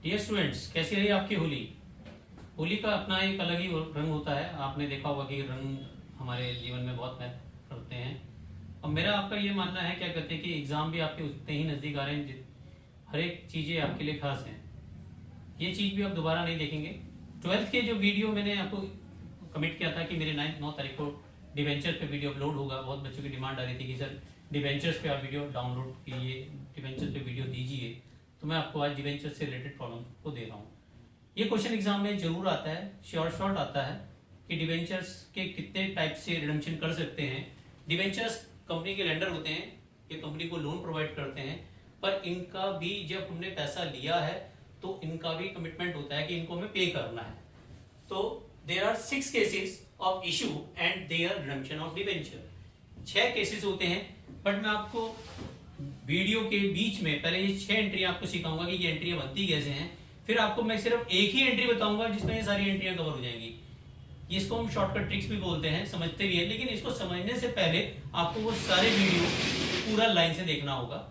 Dear students, कैसी रही आपकी होली? होली का अपना एक अलग ही रंग होता है। आपने देखा होगा कि रंग हमारे जीवन में बहुत महत्व करते हैं। और मेरा आपका ये मानना है, क्या कहते हैं, कि एग्ज़ाम भी आपके उतने ही नज़दीक आ रहे हैं। हर एक चीज़ें आपके लिए खास हैं। ये चीज़ भी आप दोबारा नहीं देखेंगे। 12th के जो वीडियो मैंने आपको कमिट किया था कि मेरे 9 तारीख को डिवेंचर पे वीडियो अपलोड होगा। बहुत बच्चों की डिमांड आ रही थी कि सर डिवेंचर्स पे आप वीडियो डाउनलोड कीजिए, डिवेंचर पे वीडियो दीजिए। तो मैं आपको आज डिवेंचर से रिलेटेड प्रॉब्लम को दे रहा हूँ। ये क्वेश्चन एग्जाम में जरूर आता है, शॉर्ट आता है कि डिवेंचर्स के कितने टाइप से रिडम्पशन कर सकते हैं। डिवेंचर्स कंपनी के लेंडर होते हैं, ये कंपनी को लोन प्रोवाइड करते हैं, पर इनका भी जब हमने पैसा लिया है तो इनका भी कमिटमेंट होता है कि इनको हमें पे करना है। तो there are 6 cases of issue and there redemption of debenture. 6 cases होते हैं, बट मैं आपको वीडियो के बीच में पहले ये 6 एंट्री आपको सिखाऊंगा कि ये एंट्रियां बनती कैसे हैं। फिर आपको मैं सिर्फ एक ही एंट्री बताऊंगा जिसमें ये सारी एंट्रियां कवर हो जाएंगी। इसको हम शॉर्टकट ट्रिक्स भी बोलते हैं, समझते भी है, लेकिन इसको समझने से पहले आपको वो सारे वीडियो पूरा लाइन से देखना होगा।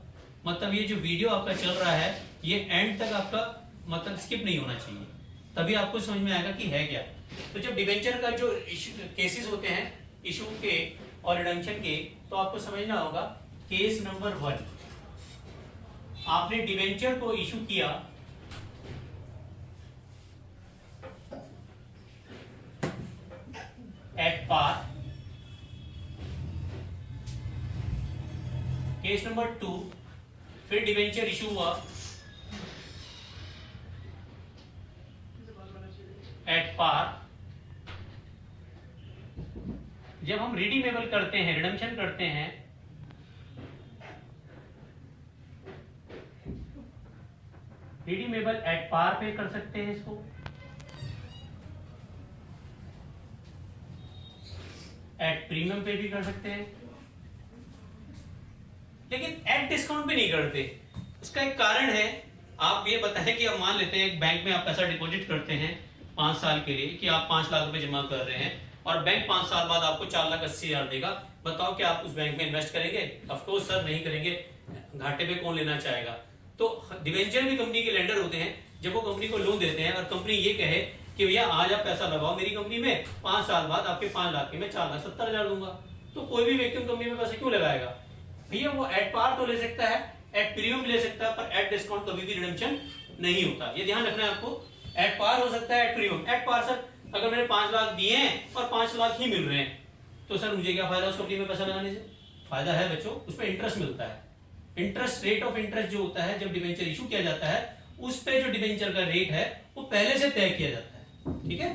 मतलब ये जो वीडियो आपका चल रहा है ये एंड तक आपका मतलब स्किप नहीं होना चाहिए, तभी आपको समझ में आएगा कि है क्या। तो जब डिवेंचर का जो केसेस होते हैं इशू के और रिडम्पशन के, तो आपको समझना होगा केस नंबर 1, आपने डिवेंचर को इशू किया एट पार। केस नंबर 2, फिर डिवेंचर इशू हुआ एट पार। जब हम रिडीमेबल करते हैं, रिडम्पशन करते हैं, रिडीमेबल एट पार पे कर सकते हैं इसको, एट प्रीमियम पे भी कर सकते हैं, लेकिन एट डिस्काउंट पे नहीं करते। उसका एक कारण है। आप ये बताएं कि आप मान लेते हैं एक बैंक में आप पैसा डिपॉजिट करते हैं 5 साल के लिए कि आप 5 लाख रुपए जमा कर रहे हैं और बैंक 5 साल बाद आपको 4,80,000 देगा। बताओ क्या आप उस बैंक में इन्वेस्ट करेंगे? ऑफ कोर्स सर नहीं करेंगे, घाटे पे कौन लेना चाहेगा। तो डिवेंचर भी कंपनी के लेंडर होते हैं। जब वो कंपनी को लोन देते हैं और कंपनी ये कहे कि भैया आज आप पैसा लगाओ मेरी कंपनी में, 5 साल बाद आपके 5 लाख के मैं 4,70,000 दूंगा, तो कोई भी व्यक्ति कंपनी में पैसा क्यों लगाएगा? भैया वो एट पार तो ले सकता है, एट प्रीमियम भी ले सकता है, पर एट डिस्काउंट कभी भी रिडम्पशन नहीं होता। ये ध्यान रखना है आपको। एट पार हो सकता है, at premium. At par sir अगर मैंने 5 लाख दिए हैं और 5 लाख ही मिल रहे हैं तो सर मुझे क्या फायदा उस कंपनी में पैसा लगाने से? फायदा है बच्चों, उसमें इंटरेस्ट मिलता है। इंटरेस्ट, रेट ऑफ इंटरेस्ट जो होता है जब डिवेंचर इशू किया जाता है उस पे जो डिवेंचर का रेट है वो पहले से तय किया जाता है। ठीक है,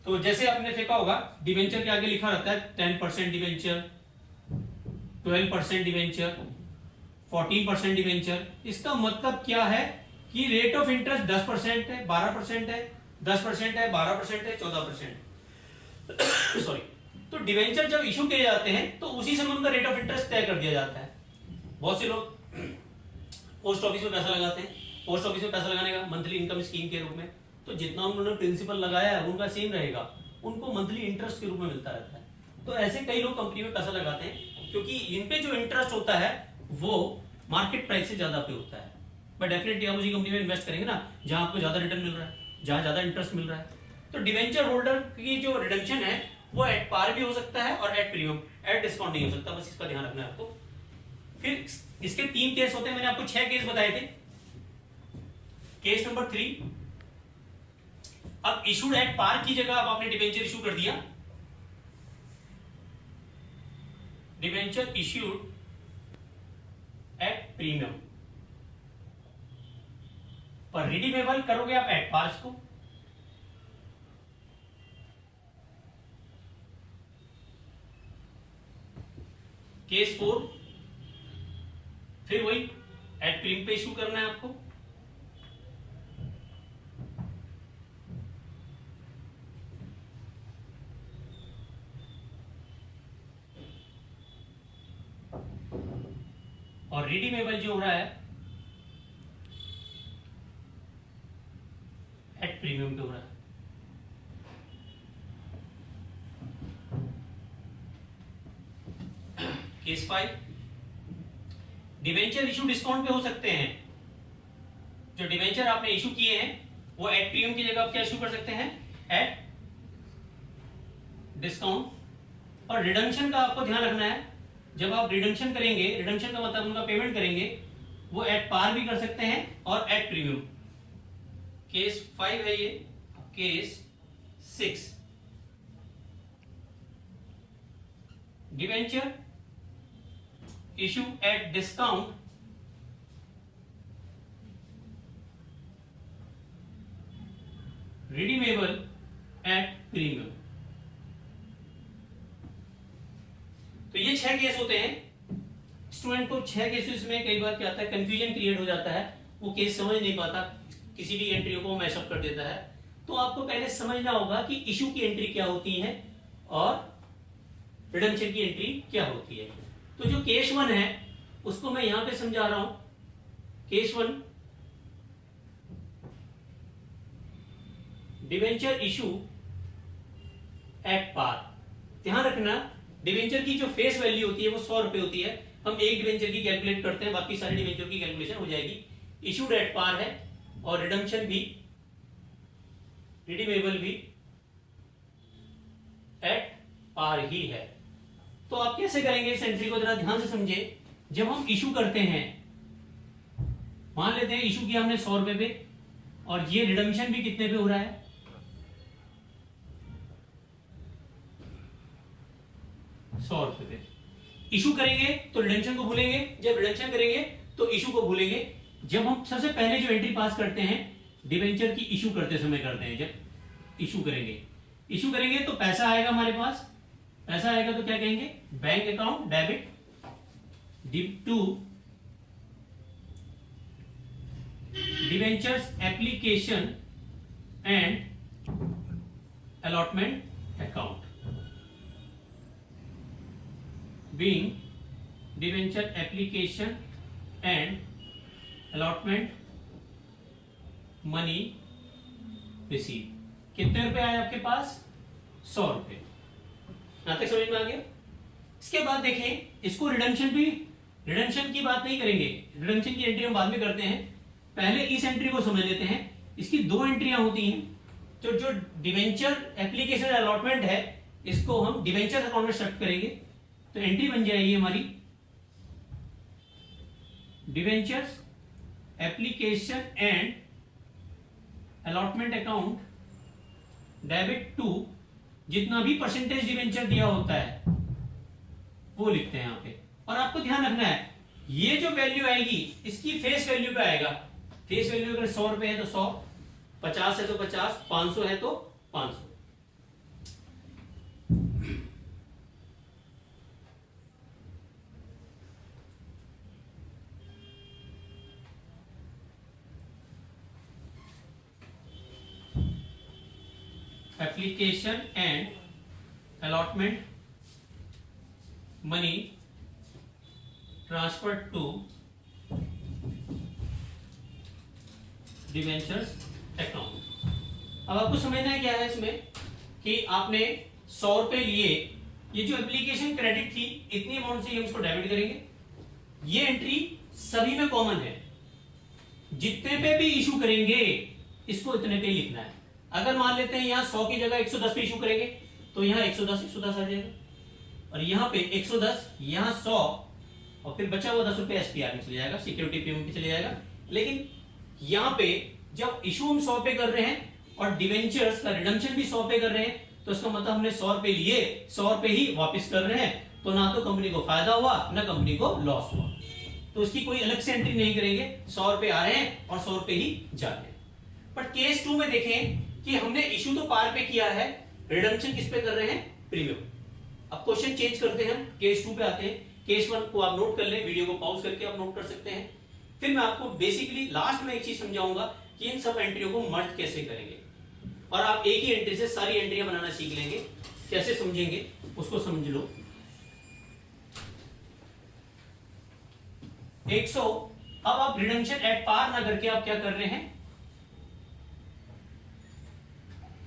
तो जैसे आपने देखा होगा डिवेंचर के आगे लिखा रहता है 10% डिवेंचर, 12% डिवेंचर, 14% डिवेंचर। इसका मतलब क्या है कि रेट ऑफ इंटरेस्ट 10% है, 12% है, 10% है, 12% है, 14%। सॉरी। तो डिवेंचर जब इशू किए जाते हैं तो उसी समय उनका रेट ऑफ इंटरेस्ट तय कर दिया जाता है। बहुत से लोग पोस्ट ऑफिस में पैसा लगाते हैं, पोस्ट ऑफिस में पैसा लगाने का मंथली इनकम स्कीम के रूप में, तो जितना उन्होंने प्रिंसिपल लगाया है उनका सेम रहेगा, उनको मंथली इंटरेस्ट के रूप में मिलता रहता है। तो ऐसे कई लोग कंपनी में पैसा लगाते हैं क्योंकि इन पे जो इंटरेस्ट होता है वो मार्केट प्राइस से ज्यादा पे होता है। बट डेफिनेटली आप उसी कंपनी में इन्वेस्ट करेंगे ना जहां आपको ज्यादा रिटर्न मिल रहा है, जहां ज्यादा इंटरेस्ट मिल रहा है। तो डिवेंचर होल्डर की जो रिडम्पशन है वो एट पार भी हो सकता है और एट प्रीमियम, एट डिस्काउंट नहीं हो सकता। बस इसका ध्यान रखना है आपको। फिर इसके 3 केस होते हैं, मैंने आपको 6 केस बताए थे। केस नंबर 3, अब इशूड एट पार की जगह अब आपने डिवेंचर इशू कर दिया, डिवेंचर इश्यूड एट प्रीमियम, पर रिडीमेबल करोगे आप एट पार को। केस 4, फिर वही एट प्रीमियम पे इशू करना है आपको। और रिडीमेबल जो हो रहा है एट प्रीमियम पे हो रहा है। केस 5, डिवेंचर इशू डिस्काउंट पे हो सकते हैं, जो डिवेंचर आपने इशू किए हैं वो एट प्रीमियम की जगह आप क्या इशू कर सकते हैं, एट डिस्काउंट। और रिडम्पशन का आपको ध्यान रखना है, जब आप रिडम्पशन करेंगे, रिडम्पशन का मतलब उनका पेमेंट करेंगे, वो एट पार भी कर सकते हैं और एट प्रीमियम। केस 5 है ये। Case 6, debenture issue at discount redeemable at premium. तो ये 6 केस होते हैं। स्टूडेंट को 6 केसेस में कई बार क्या आता है, कंफ्यूजन क्रिएट हो जाता है, वो केस समझ नहीं पाता, किसी भी एंट्रियों को मैशअप कर देता है। तो आपको पहले समझना होगा कि इशू की एंट्री क्या होती है और रिडम्पशन की एंट्री क्या होती है। तो जो केस 1 है उसको मैं यहां पे समझा रहा हूं। Case 1, debenture issue at par. ध्यान रखना, डिवेंचर की जो फेस वैल्यू होती है वो 100 रुपए होती है। हम एक डिवेंचर की कैलकुलेट करते हैं, बाकी सारी डिवेंचर की कैलकुलेशन हो जाएगी। इशूड एट पार है और रिडम्पशन भी, रिडीमेबल भी एट पार ही है। तो आप कैसे करेंगे इस एंट्री को, जरा ध्यान से समझे। जब हम इशू करते हैं, मान लेते हैं इशू किया हमने 100 रुपए पे और ये रिडम्पशन भी कितने पे हो रहा है, 100 रुपए पे। इशू करेंगे तो रिडम्पशन को भूलेंगे, जब रिडम्पशन करेंगे तो इशू को भूलेंगे। जब हम सबसे पहले जो एंट्री पास करते हैं डिवेंचर की इशू करते समय करते हैं, जब इशू करेंगे तो पैसा आएगा हमारे पास। पैसा आएगा तो क्या कहेंगे, bank account debit to debentures application and allotment account, being debenture application and allotment money receive. कितने रुपए आए आपके पास, 100 रुपए। यहां तक समझ में आ गया। इसके बाद देखें, इसको रिडम्पशन की बात नहीं करेंगे, रिडम्पशन की एंट्री हम बाद में करते हैं। पहले इस एंट्री को समझ लेते हैं। इसकी 2 एंट्रियां होती हैं। जो डिवेंचर एप्लीकेशन अलॉटमेंट है, इसको हम डिवेंचर अकाउंट में शिफ्ट करेंगे। तो एंट्री बन जाएगी हमारी debentures application and allotment account debit to, जितना भी परसेंटेज डिवेंचर दिया होता है वो लिखते हैं यहां पे। और आपको ध्यान रखना है, ये जो वैल्यू आएगी इसकी फेस वैल्यू पे आएगा। फेस वैल्यू अगर 100 रुपए है तो 100, 50 है तो 50, 500 है तो 500। Application and allotment money transfer to debentures account. अब आपको समझना है क्या है इसमें, कि आपने 100 रुपए लिए, ये जो एप्लीकेशन क्रेडिट थी इतनी अमाउंट से हम इसको डेबिट करेंगे। ये एंट्री सभी में कॉमन है, जितने पे भी इशू करेंगे इसको इतने पे लिखना है। अगर मान लेते हैं यहां 100 की जगह 110 पे इशू करेंगे तो यहां 110 आ जाएगा, और यहां पे 110, यहां 100, और फिर बचा हुआ 10 रुपए एसपीआर में चले जाएगा, सिक्योरिटी पेमेंट में चले जाएगा। लेकिन यहां पे जब इशू हम 100 पे कर रहे हैं और डिवेंचर्स का रिडम्पशन भी 100 पे कर रहे हैं, तो इसका मतलब हमने 100 रुपए लिए, 100 रुपए ही वापस कर रहे हैं। तो ना तो कंपनी को फायदा हुआ ना कंपनी को लॉस हुआ, तो उसकी कोई अलग से एंट्री नहीं करेंगे। 100 रुपए आ रहे हैं और 100 रुपए ही जा रहे हैं। बट केस 2 में देखें कि हमने इशू तो पार पे किया है, रिडम्पशन किस पे कर रहे हैं, प्रीमियम। अब क्वेश्चन चेंज करते हैं, केस 2 पे आते हैं। केस 1 को आप नोट कर लें, वीडियो को पॉज करके आप नोट कर सकते हैं। फिर मैं आपको बेसिकली लास्ट में एक चीज समझाऊंगा कि इन सब एंट्रियों को मर्ज कैसे करेंगे, और आप एक ही एंट्री से सारी एंट्रियां बनाना सीख लेंगे। कैसे समझेंगे उसको समझ लो। 100, अब आप रिडम्पशन एट पार ना करके आप क्या कर रहे हैं,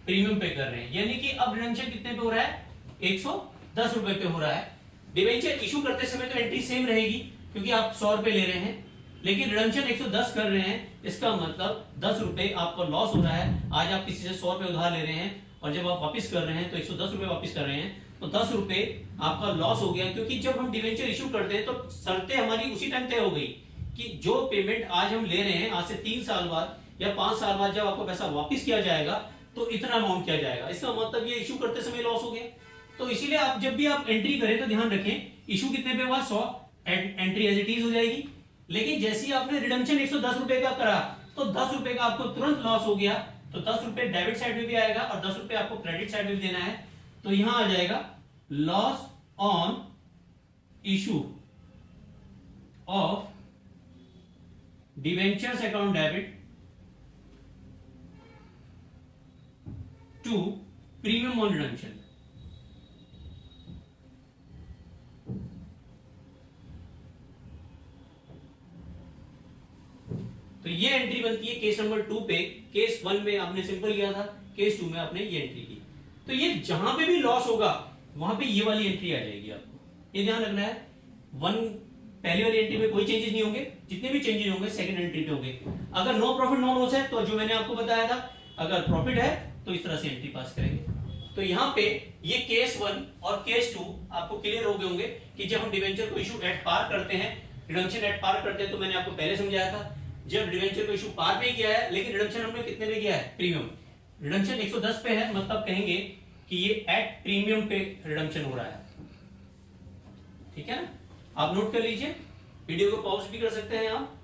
प्रीमियम पे कर रहे हैं। यानी कि अब रिडम्पशन कितने पे हो रहा है, 110 रुपए पे हो रहा है। डिवेंचर इशू करते समय तो एंट्री सेम रहेगी क्योंकि आप 100 रुपए ले रहे हैं, लेकिन रिडम्पशन 110 कर रहे हैं, इसका मतलब 10 रुपए आपका लॉस हो रहा है। आज आप किसी से 100 रुपए उधार ले रहे हैं और जब आप वापस कर रहे हैं तो 110 रुपए वापस कर रहे हैं, तो 10 रुपए आपका लॉस हो गया। क्योंकि जब हम डिवेंचर इशू करते हैं तो शर्तें हमारी उसी टाइम तय हो गई कि जो पेमेंट आज हम ले रहे हैं, आज से 3 साल बाद या 5 साल बाद जब आपको पैसा वापस किया जाएगा तो इतना अमाउंट किया जाएगा। इसका मतलब ये इशू करते समय लॉस हो गया। तो इसीलिए आप जब भी आप एंट्री करें तो ध्यान रखें इशू कितने पे हुआ, 100, एंट्री एज इट इज हो जाएगी। लेकिन जैसे ही आपने रिडम्पशन 110 रुपए का करा तो 10 रुपए का आपको तुरंत लॉस हो गया, तो 10 रुपए डेबिट साइड में भी आएगा और 10 रुपए आपको क्रेडिट साइड में भी देना है। तो यहां आ जाएगा loss on issue of debentures account debit to premium on redemption. तो ये एंट्री बनती है केस नंबर 2 पे। केस 1 में आपने सिंपल किया था, केस 2 में आपने ये एंट्री की। तो ये जहां पे भी लॉस होगा वहां पे ये वाली एंट्री आ जाएगी। आपको ये ध्यान रखना है, पहली वाली एंट्री में कोई चेंजेस नहीं होंगे, जितने भी चेंजेस होंगे सेकंड एंट्री पे होंगे। अगर नो प्रॉफिट नो लॉस है तो जो मैंने आपको बताया था, अगर प्रॉफिट है तो इस तरह से एंट्री पास करेंगे। तो यहाँ पे ये केस 1 और केस 2 आपको क्लियर हो गए होंगे कि जब हम डिवेंचर को इशू एट पार करते हैं, रिडम्पशन एट पार करते हैं, तो मैंने आपको पहले समझाया था जब डिवेंचर को इशू पार पे किया है, लेकिन रिडम्पशन हमने कितने पे किया है, प्रीमियम। रिडम्पशन 110 पे है, मतलब कहेंगे कि ये एट प्रीमियम पे रिडम्पशन हो रहा है। ठीक है ना, आप नोट कर लीजिए, वीडियो को पॉज भी कर सकते हैं आप।